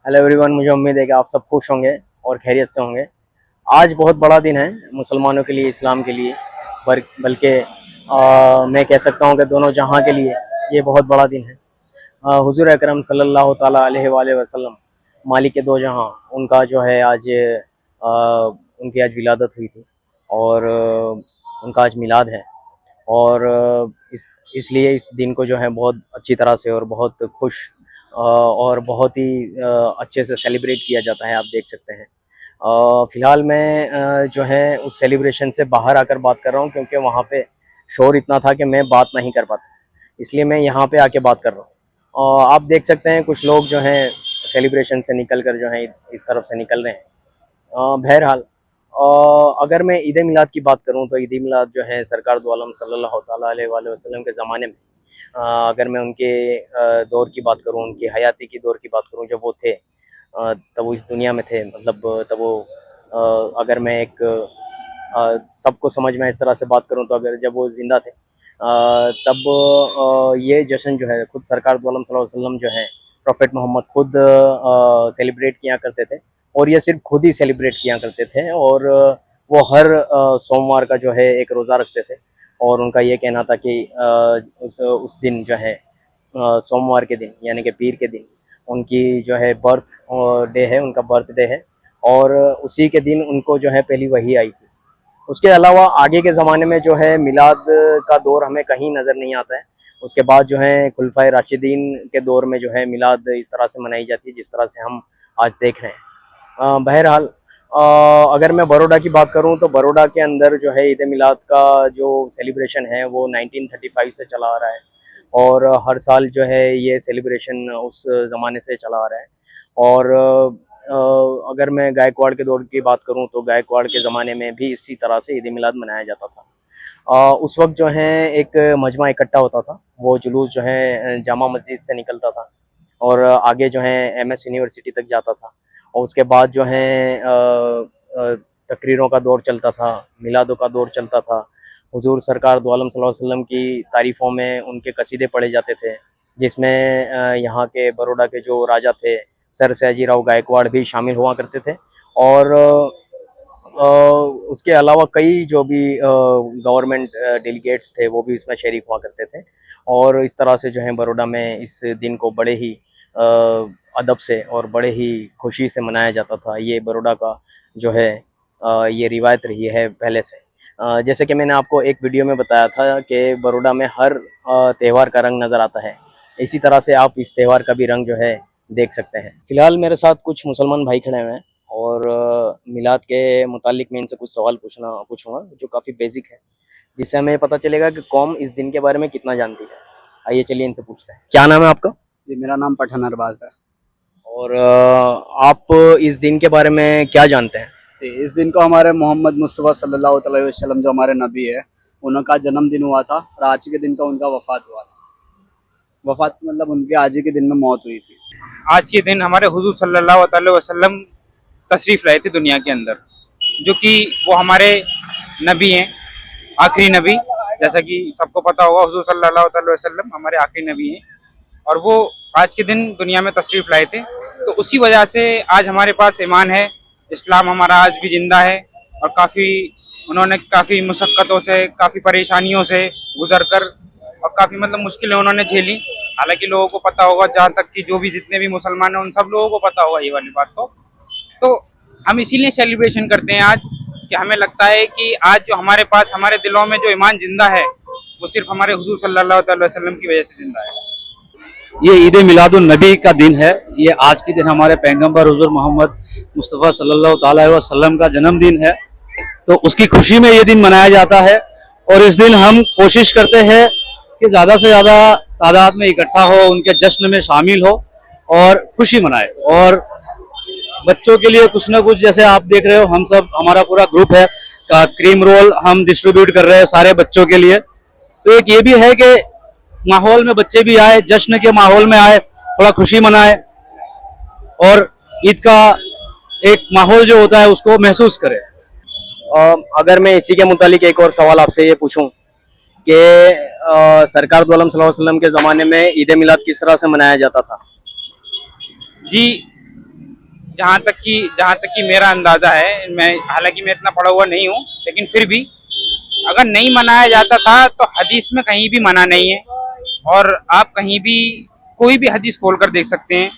Hello everyone, मुझे उम्मीद है कि आप सब खुश होंगे और खैरियत से होंगे। आज बहुत बड़ा दिन है मुसलमानों के लिए, इस्लाम के लिए, बल्कि मैं कह सकता हूँ कि दोनों जहां के लिए ये बहुत बड़ा दिन है। हुजूर अकरम सल्लल्लाहु ताला अलैहि वसल्लम, मालिक के दो जहां, उनका जो है आज उनकी आज विलादत हुई थी और उनका आज मिलाद है। और इसलिए इस दिन को जो है बहुत अच्छी तरह से और बहुत खुश और बहुत ही अच्छे से सेलिब्रेट किया जाता है, आप देख सकते हैं। फ़िलहाल मैं जो है उस सेलिब्रेशन से बाहर आकर बात कर रहा हूँ, क्योंकि वहाँ पे शोर इतना था कि मैं बात नहीं कर पाता, इसलिए मैं यहाँ पे आके बात कर रहा हूँ। आप देख सकते हैं कुछ लोग जो हैं सेलिब्रेशन से निकल कर जो है इस तरफ से निकल रहे हैं। बहरहाल, अगर मैं ईद मिलाद की बात करूं तो ईद मिलाद जो है सरकार दो आलम सल्लल्लाहु ताला अलैहि वसल्लम के ज़माने में, अगर मैं उनके दौर की बात करूं, उनकी हयाती की दौर की बात करूं, जब वो थे तब वो इस दुनिया में थे, मतलब तब वो अगर मैं एक सबको समझ में इस तरह से बात करूं तो अगर जब वो ज़िंदा थे तब ये जश्न जो है खुद सरकार दो आलम सल्लल्लाहु अलैहि वसल्लम जो है, प्रोफेट मोहम्मद खुद सेलिब्रेट किया करते थे। और ये सिर्फ खुद ही सेलिब्रेट किया करते थे, और वो हर सोमवार का जो है एक रोज़ा रखते थे। और उनका ये कहना था कि उस दिन जो है सोमवार के दिन, यानी कि पीर के दिन, उनकी जो है बर्थ डे है, उनका बर्थडे है, और उसी के दिन उनको जो है पहली वही आई थी। उसके अलावा आगे के ज़माने में जो है मिलाद का दौर हमें कहीं नज़र नहीं आता है। उसके बाद जो है खुलफाए राशिदीन के दौर में जो है मिलाद इस तरह से मनाई जाती है जिस तरह से हम आज देख रहे हैं। बहरहाल, अगर मैं बड़ौदा की बात करूं तो बड़ौदा के अंदर जो है ईद मिलाद का जो सेलिब्रेशन है वो 1935 से चला आ रहा है, और हर साल जो है ये सेलिब्रेशन उस ज़माने से चला आ रहा है। और अगर मैं गायकवाड़ के दौर की बात करूं तो गायकवाड़ के ज़माने में भी इसी तरह से ईद मिलाद मनाया जाता था। उस वक्त जो है एक मजमा इकट्ठा होता था, वो जुलूस जो है जामा मस्जिद से निकलता था और आगे जो है एमएस यूनिवर्सिटी तक जाता था। और उसके बाद जो है तकरीरों का दौर चलता था, मिलादों का दौर चलता था। हुजूर सरकार दो आलम सल्लल्लाहु अलैहि वसल्लम की तारीफ़ों में उनके कसीदे पढ़े जाते थे, जिसमें यहाँ के बड़ौदा के जो राजा थे सर सयाजीराव गायकवाड़ भी शामिल हुआ करते थे। और उसके अलावा कई जो भी गवर्नमेंट डेलीगेट्स थे वो भी इसमें शरीक हुआ करते थे। और इस तरह से जो है बड़ौदा में इस दिन को बड़े ही अदब से और बड़े ही खुशी से मनाया जाता था। ये बड़ौदा का जो है ये रिवायत रही है पहले से। जैसे कि मैंने आपको एक वीडियो में बताया था कि बड़ौदा में हर त्यौहार का रंग नज़र आता है, इसी तरह से आप इस त्यौहार का भी रंग जो है देख सकते हैं। फिलहाल मेरे साथ कुछ मुसलमान भाई खड़े हुए हैं और मिलाद के मुतालिक मैं इनसे कुछ सवाल पूछूंगा जो काफ़ी बेसिक है, जिससे हमें पता चलेगा कि कौम इस दिन के बारे में कितना जानती है। आइए चलिए इनसे पूछते हैं। क्या नाम है आपका? जी, मेरा नाम पठान अरबाज है। और आप इस दिन के बारे में क्या जानते हैं? जी, इस दिन को हमारे मोहम्मद मुस्तफ़ा सल्लल्लाहु अलैहि वसल्लम जो हमारे नबी है, उनका जन्मदिन हुआ था और आज के दिन का उनका वफ़ात हुआ था। वफ़ात मतलब उनके आज ही के दिन में मौत हुई थी। आज के दिन हमारे हुजूर सल्लल्लाहु अलैहि वसल्लम तशरीफ़ लाए थे दुनिया के अंदर, जो कि वो हमारे नबी हैं, आखिरी नबी। जैसा कि सबको पता होगा, हुजूर सल्लल्लाहु अलैहि वसल्लम हमारे आखिरी नबी हैं और वो आज के दिन दुनिया में तशरीफ़ लाए थे। तो उसी वजह से आज हमारे पास ईमान है, इस्लाम हमारा आज भी ज़िंदा है। और उन्होंने काफ़ी मुशक्क़तों से, काफ़ी परेशानियों से गुजर कर और काफ़ी मतलब मुश्किलें उन्होंने झेली। हालांकि लोगों को पता होगा, जहाँ तक कि जो भी जितने भी मुसलमान हैं उन सब लोगों को पता होगा ये वाली बात। तो हम इसीलिए सेलिब्रेशन करते हैं आज, कि हमें लगता है कि आज जो हमारे पास, हमारे दिलों में जो ईमान जिंदा है, वो सिर्फ हमारे हुजूर सल्लल्लाहु अलैहि वसल्लम की वजह से जिंदा है। ये ईद मिलादुन नबी का दिन है। ये आज के दिन हमारे पैगंबर हुजूर मोहम्मद मुस्तफ़ा सल्लल्लाहु ताला अलैहि वसल्लम का जन्मदिन है, तो उसकी खुशी में ये दिन मनाया जाता है। और इस दिन हम कोशिश करते हैं कि ज़्यादा से ज़्यादा तादाद में इकट्ठा हो, उनके जश्न में शामिल हो और खुशी मनाए। और बच्चों के लिए कुछ ना कुछ, जैसे आप देख रहे हो, हमारा पूरा ग्रुप है का क्रीम रोल हम डिस्ट्रीब्यूट कर रहे हैं सारे बच्चों के लिए। तो एक ये भी है कि माहौल में बच्चे भी आए, जश्न के माहौल में आए, थोड़ा खुशी मनाए और ईद का एक माहौल जो होता है उसको महसूस करें। अगर मैं इसी के मुतालिक एक और सवाल आपसे ये पूछूं कि सरकार दो आलम सल्लल्लाहु अलैहि वसल्लम के ज़माने में ईद मिलाद किस तरह से मनाया जाता था? जी, जहाँ तक कि मेरा अंदाजा है, हालांकि मैं इतना पढ़ा हुआ नहीं हूँ, लेकिन फिर भी अगर नहीं मनाया जाता था तो हदीस में कहीं भी मना नहीं है। और आप कहीं भी कोई भी हदीस खोल कर देख सकते हैं,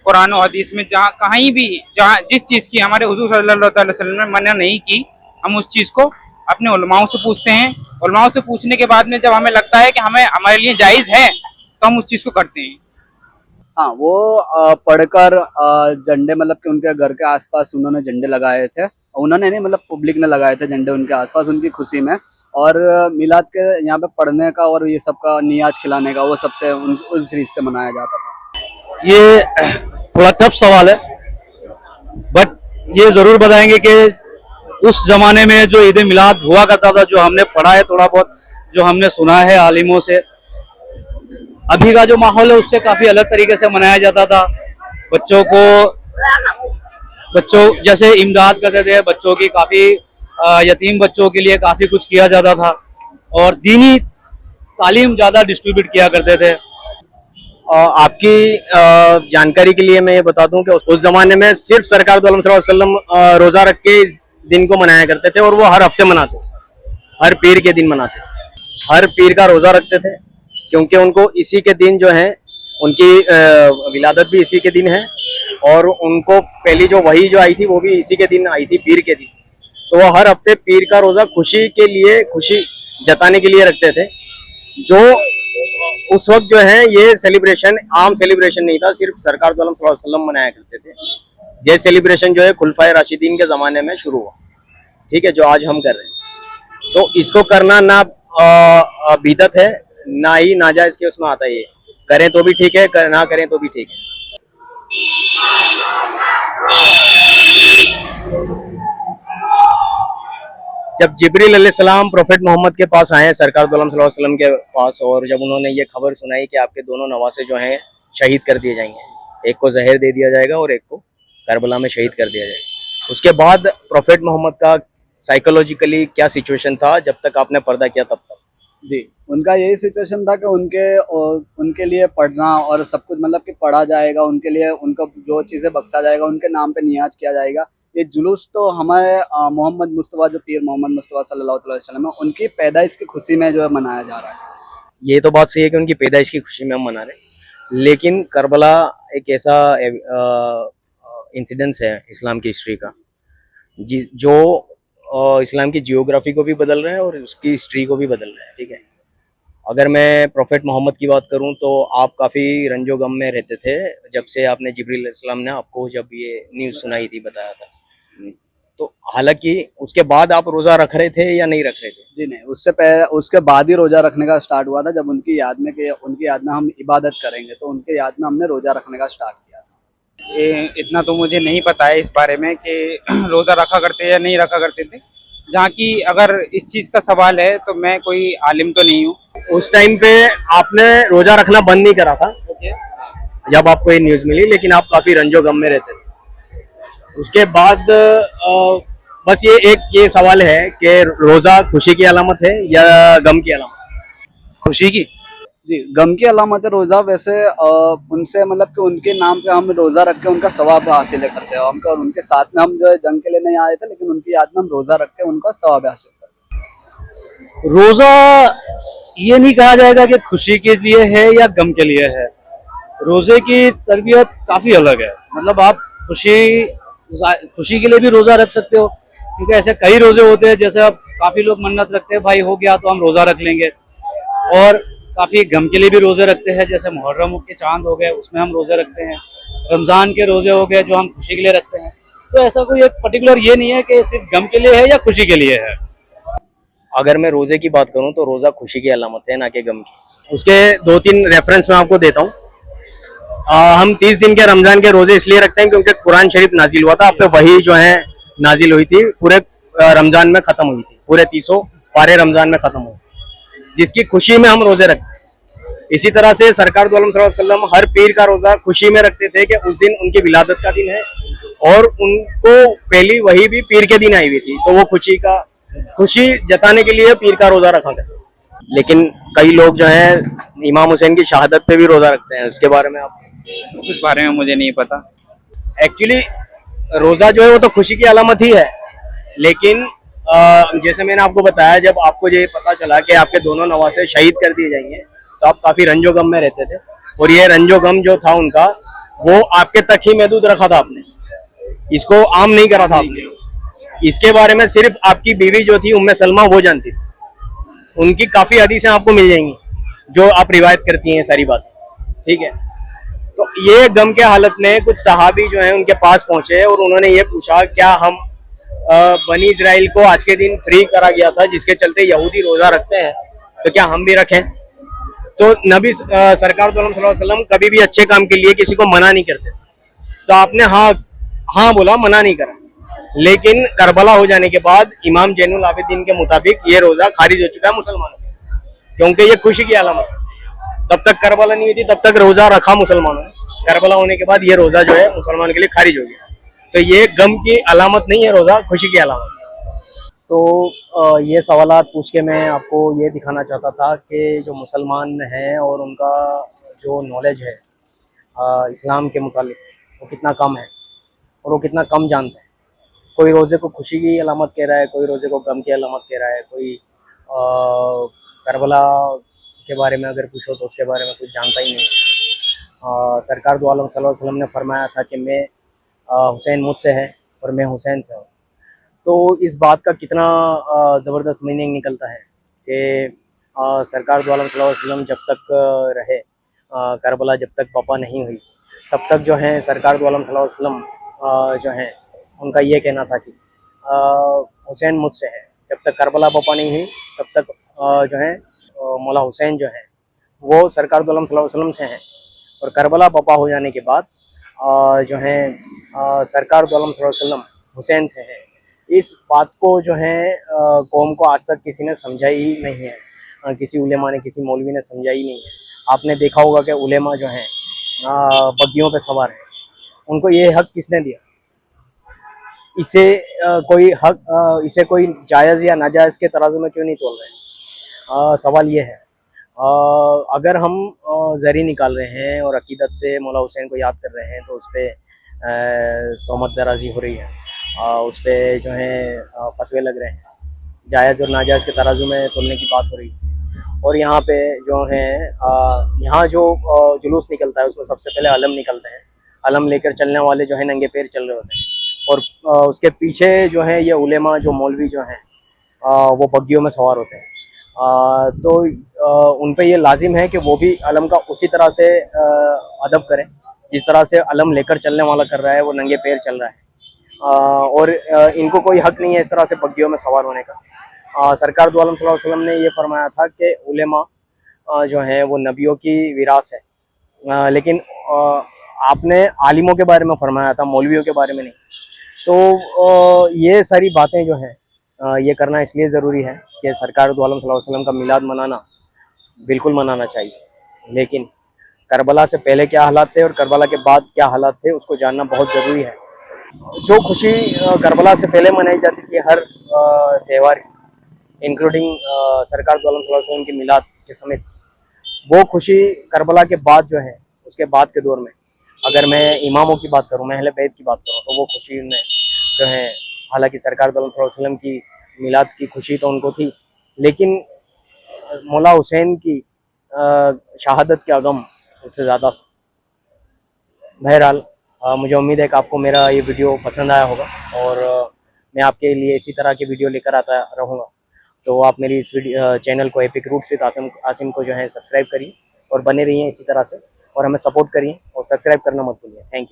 कुरान और हदीस में, जहाँ कहीं भी जहाँ जिस चीज़ की हमारे हुजूर सल्लल्लाहु अलैहि वसल्लम ने मना नहीं की, हम उस चीज़ को अपने उलमाओं से पूछते हैं। उलमाओं से पूछने के बाद में जब हमें लगता है कि हमारे लिए जायज़ है, तो हम उस चीज़ को करते हैं। हाँ, वो पढ़कर झंडे, मतलब कि उनके घर के आसपास उन्होंने झंडे लगाए थे। उन्होंने नहीं, मतलब पब्लिक ने लगाए थे झंडे उनके आसपास उनकी खुशी में। और मिलाद के यहाँ पे पढ़ने का और ये सब का नियाज खिलाने का वो सबसे उस रीत से मनाया जाता था। ये थोड़ा टफ सवाल है, बट ये जरूर बताएंगे कि उस जमाने में जो ईद मिलाद हुआ करता था, जो हमने पढ़ा है थोड़ा बहुत, जो हमने सुना है आलिमों से, अभी का जो माहौल है उससे काफी अलग तरीके से मनाया जाता था। बच्चों जैसे इमदाद करते थे, बच्चों की काफी यतीम बच्चों के लिए काफी कुछ किया जाता था, और दीनी तालीम ज्यादा डिस्ट्रीब्यूट किया करते थे। आपकी जानकारी के लिए मैं ये बता दूं कि उस जमाने में सिर्फ सरकार दो आलम सल्लल्लाहु अलैहि वसल्लम रोजा रख के दिन को मनाया करते थे, और वो हर हफ्ते मनाते, हर पीर के दिन मनाते, हर पीर का रोजा रखते थे, क्योंकि उनको इसी के दिन जो है उनकी विलादत भी इसी के दिन है, और उनको पहली जो वही जो आई थी वो भी इसी के दिन आई थी, पीर के दिन। तो वो हर हफ्ते पीर का रोजा खुशी के लिए, खुशी जताने के लिए रखते थे। जो उस वक्त जो है ये सेलिब्रेशन आम सेलिब्रेशन नहीं था, सिर्फ सरकार दो आलम सल्लल्लाहु अलैहि वसल्लम मनाया करते थे। ये सेलिब्रेशन जो है खुलफाए राशिदीन के जमाने में शुरू हुआ, ठीक है, जो आज हम कर रहे हैं। तो इसको करना ना बिदअत है, ना ही नाजायज के उसमें आता है। ये करें तो भी ठीक है, ना करें तो भी ठीक है। जब जिब्रील अलैहिस्सलाम प्रोफेट मोहम्मद के पास आए, सरकार दो आलम सल्लल्लाहु अलैहि वसल्लम के पास, और जब उन्होंने ये खबर सुनाई कि आपके दोनों नवासे जो हैं शहीद कर दिए जाएंगे, एक को जहर दे दिया जाएगा और एक को करबला में शहीद कर दिया जाएगा, उसके बाद प्रोफेट मोहम्मद का साइकोलॉजिकली क्या सिचुएशन था जब तक आपने पर्दा किया तब तक? जी, उनका यही सिचुएशन था कि उनके लिए पढ़ना और सब कुछ, मतलब कि पढ़ा जाएगा उनके लिए, उनको जो चीज़ें बख्शा जाएगा, उनके नाम पे नियाज किया जाएगा। ये जुलूस तो हमारे मोहम्मद मुस्तफ़ा, जो पीर मोहम्मद मुस्तफ़ा सल्लल्लाहु अलैहि वसल्लम है, उनकी पैदाइश की खुशी में जो है मनाया जा रहा है। ये तो बात सही है कि उनकी पैदाइश की खुशी में हम मना रहे हैं, लेकिन करबला एक ऐसा इंसिडेंस है इस्लाम की हिस्ट्री का जो इस्लाम की जियोग्राफी को भी बदल रहा है और उसकी हिस्ट्री को भी बदल रहा है, ठीक है। अगर मैं प्रोफेट मोहम्मद की बात करूं तो आप काफ़ी रंजो गम में रहते थे जब से आपने जिब्रील अलैहिस्सलाम ने आपको जब ये न्यूज़ सुनाई थी, बताया था। तो हालांकि उसके बाद आप रोज़ा रख रहे थे या नहीं रख रहे थे? जी नहीं, उससे पहले, उसके बाद ही रोज़ा रखने का स्टार्ट हुआ था, जब उनकी याद में हम इबादत करेंगे, तो उनके याद में हमने रोज़ा रखने का स्टार्ट किया था। इतना तो मुझे नहीं पता है इस बारे में कि रोज़ा रखा करते या नहीं रखा करते थे। जहाँ की अगर इस चीज़ का सवाल है तो मैं कोई आलिम तो नहीं हूँ। उस टाइम पे आपने रोज़ा रखना बंद नहीं करा था जब आपको ये न्यूज़ मिली, लेकिन आप काफ़ी रंजो गम में रहते थे। उसके बाद बस ये सवाल है कि रोज़ा खुशी की अलामत है या गम की अलामत? खुशी की। जी, गम की अलामत है रोज़ा। वैसे उनसे, मतलब कि उनके नाम पे हम रोज़ा रख के उनका सवाब हासिल करते हैं। हमको, और उनके साथ में हम जो है जंग के लिए नहीं आए थे, लेकिन उनकी याद में हम रोज़ा रख के उनका सवाब हासिल करते हैं। रोजा ये नहीं कहा जाएगा कि खुशी के लिए है या गम के लिए है। रोजे की तरबियत काफी अलग है। मतलब आप खुशी के लिए भी रोजा रख सकते हो, क्योंकि ऐसे कई रोजे होते हैं, जैसे अब काफी लोग मन्नत रखते हैं, भाई हो गया तो हम रोजा रख लेंगे, और काफी गम के लिए भी रोजे रखते हैं, जैसे मुहर्रम के चांद हो गए उसमें हम रोजे रखते हैं, रमजान के रोजे हो गए जो हम खुशी के लिए रखते हैं। तो ऐसा कोई एक पर्टिकुलर ये नहीं है कि सिर्फ गम के लिए है या खुशी के लिए है। अगर मैं रोजे की बात करूं तो रोजा खुशी की अलामत है, ना कि गम की। उसके 2-3 रेफरेंस मैं आपको देता हूं। हम 30 दिन के रमजान के रोजे इसलिए रखते हैं क्योंकि कुरान शरीफ नाजिल हुआ था, आप पे वही जो है नाजिल हुई थी, पूरे रमजान में खत्म हुई थी, पूरे 300 पारे रमजान में खत्म हुई, जिसकी खुशी में हम रोजे रखते हैं। इसी तरह से सरकार दो आलम सल्लल्लाहु अलैहि वसल्लम हर पीर का रोजा खुशी में रखते थे कि उस दिन उनकी विलादत का दिन है, और उनको पहली वही भी पीर के दिन आई हुई थी, तो वो खुशी जताने के लिए पीर का रोजा रखा था। लेकिन कई लोग जो हैं इमाम हुसैन की शहादत पे भी रोजा रखते हैं, उसके बारे में आप? उस बारे में मुझे नहीं पता। एक्चुअली रोजा जो है वो तो खुशी की अलामत ही है, लेकिन जैसे मैंने आपको बताया, जब आपको ये पता चला कि आपके दोनों नवासे शहीद कर दिए जाएंगे तो आप काफी रंजो गम में रहते थे, और ये रंजो गम जो था उनका वो आपके तक ही महदूद रखा था आपने, इसको आम नहीं करा था आपने। इसके बारे में सिर्फ आपकी बीवी जो थी उम्मे सलमा वो जानती थी, उनकी काफी हदीसें आपको मिल जाएंगी जो आप रिवायत करती हैं सारी बात, ठीक है। तो ये गम के हालत में कुछ सहाबी जो हैं उनके पास पहुंचे और उन्होंने ये पूछा, क्या हम बनी इजराइल को आज के दिन फ्री करा गया था जिसके चलते यहूदी रोजा रखते हैं, तो क्या हम भी रखें? तो नबी सरकार सल्लल्लाहु अलैहि वसल्लम कभी भी अच्छे काम के लिए किसी को मना नहीं करते, तो आपने हाँ बोला, मना नहीं करा। लेकिन करबला हो जाने के बाद इमाम जैनुल आबिदीन के मुताबिक ये रोजा खारिज हो चुका है मुसलमानों का, क्योंकि ये खुशी की अलामत। तब तक करबला नहीं हुई थी, तब तक रोजा रखा मुसलमानों ने, करबला होने के बाद ये रोजा जो है मुसलमान के लिए खारिज हो गया। तो ये गम की अलामत नहीं है रोजा, खुशी की अलामत। तो ये सवालात पूछ के मैं आपको ये दिखाना चाहता था कि जो मुसलमान हैं और उनका जो नॉलेज है इस्लाम के मुतालिक वो कितना कम है और वो कितना कम जानते हैं। कोई रोज़े को खुशी की अलामत कह रहा है, कोई रोज़े को गम की अलामत कह रहा है, कोई करबला के बारे में अगर पूछो तो उसके बारे में कुछ जानता ही नहीं। सरकार दो आलम सल्लल्लाहु अलैहि वसल्लम ने फरमाया था कि मैं हुसैन मुझसे है और मैं हुसैन से हूँ। तो इस बात का कितना ज़बरदस्त मीनिंग निकलता है कि सरकार दो आलम सल्लल्लाहु अलैहि वसल्लम जब तक रहे, करबला जब तक बपा नहीं हुई, तब तक जो है सरकार दो आलम सल्लल्लाहु अलैहि वसल्लम जो है उनका ये कहना था कि हुसैन मुझसे है। जब तक करबला बपा नहीं हुई तब तक जो है मौला हुसैन जो है वो सरकार दो आलम सल्लल्लाहु अलैहि वसल्लम से हैं, और करबला बपा हो जाने के बाद जो है सरकार दो आलम सल्लल्लाहु अलैहि वसल्लम हुसैन से हैं। इस बात को जो है कौम को आज तक किसी ने समझाई ही नहीं है, किसी उलेमा ने, किसी मौलवी ने समझाई नहीं है। आपने देखा होगा कि उलेमा जो हैं बग्गियों पे सवार हैं, उनको ये हक किसने दिया? इसे कोई हक, इसे कोई जायज़ या नाजायज़ के तराजू में क्यों नहीं तोल रहे? सवाल ये है। अगर हम ज़री निकाल रहे हैं और अकीदत से मौला हुसैन को याद कर रहे हैं तो उस पर तोहमत दराजी हो रही है, उस पर जो है फतवे लग रहे हैं, जायज़ और नाजायज़ के तराजू में तोलने की बात हो रही है। और यहाँ पे जो है यहाँ जो जुलूस निकलता है उसमें सबसे पहले अलम निकलते हैं, अलम लेकर चलने वाले जो है नंगे पैर चल रहे होते हैं, और उसके पीछे जो है ये उलेमा जो मौलवी जो हैं वो बग्गियों में सवार होते हैं। तो उन पे ये लाजिम है कि वो भी अलम का उसी तरह से अदब करें जिस तरह से अलम लेकर चलने वाला कर रहा है, वो नंगे पैर चल रहा है। और इनको कोई हक नहीं है इस तरह से बग्गियों में सवार होने का। सरकार दो आलम सल्लल्लाहु अलैहि वसल्लम ने ये फरमाया था कि उलेमा जो हैं वो नबियों की विरास है, लेकिन आपने आलिमों के बारे में फरमाया था, मौलवियों के बारे में नहीं। तो ये सारी बातें जो हैं ये करना इसलिए ज़रूरी है कि सरकार दो आलम सल्लल्लाहु अलैहि वसल्लम का मिलाद मनाना बिल्कुल मनाना चाहिए, लेकिन करबला से पहले क्या हालात थे और करबला के बाद क्या हालात थे उसको जानना बहुत ज़रूरी है। जो खुशी करबला से पहले मनाई जाती थी हर त्यौहार की, इंक्लूडिंग सरकार दो आलम सल्लल्लाहु अलैहि वसल्लम की मिलाद के समेत, वो खुशी करबला के बाद जो है उसके बाद के दौर में, अगर मैं इमामों की बात करूँ, मैं अहले बैत की बात करूँ, तो वो खुशी में जो है, हालांकि सरकार सल्लल्लाहु अलैहि वसल्लम की मिलाद की खुशी तो उनको थी, लेकिन मौला हुसैन की शहादत का गम उससे ज़्यादा। बहरहाल मुझे उम्मीद है कि आपको मेरा ये वीडियो पसंद आया होगा, और मैं आपके लिए इसी तरह की वीडियो लेकर आता रहूँगा। तो आप मेरी इस चैनल को एपिक रूट्स विद आसिम को जो है सब्सक्राइब करिए और बने रहिए इसी तरह से, और हमें सपोर्ट करिए और सब्सक्राइब करना मत भूलिए। Thank you.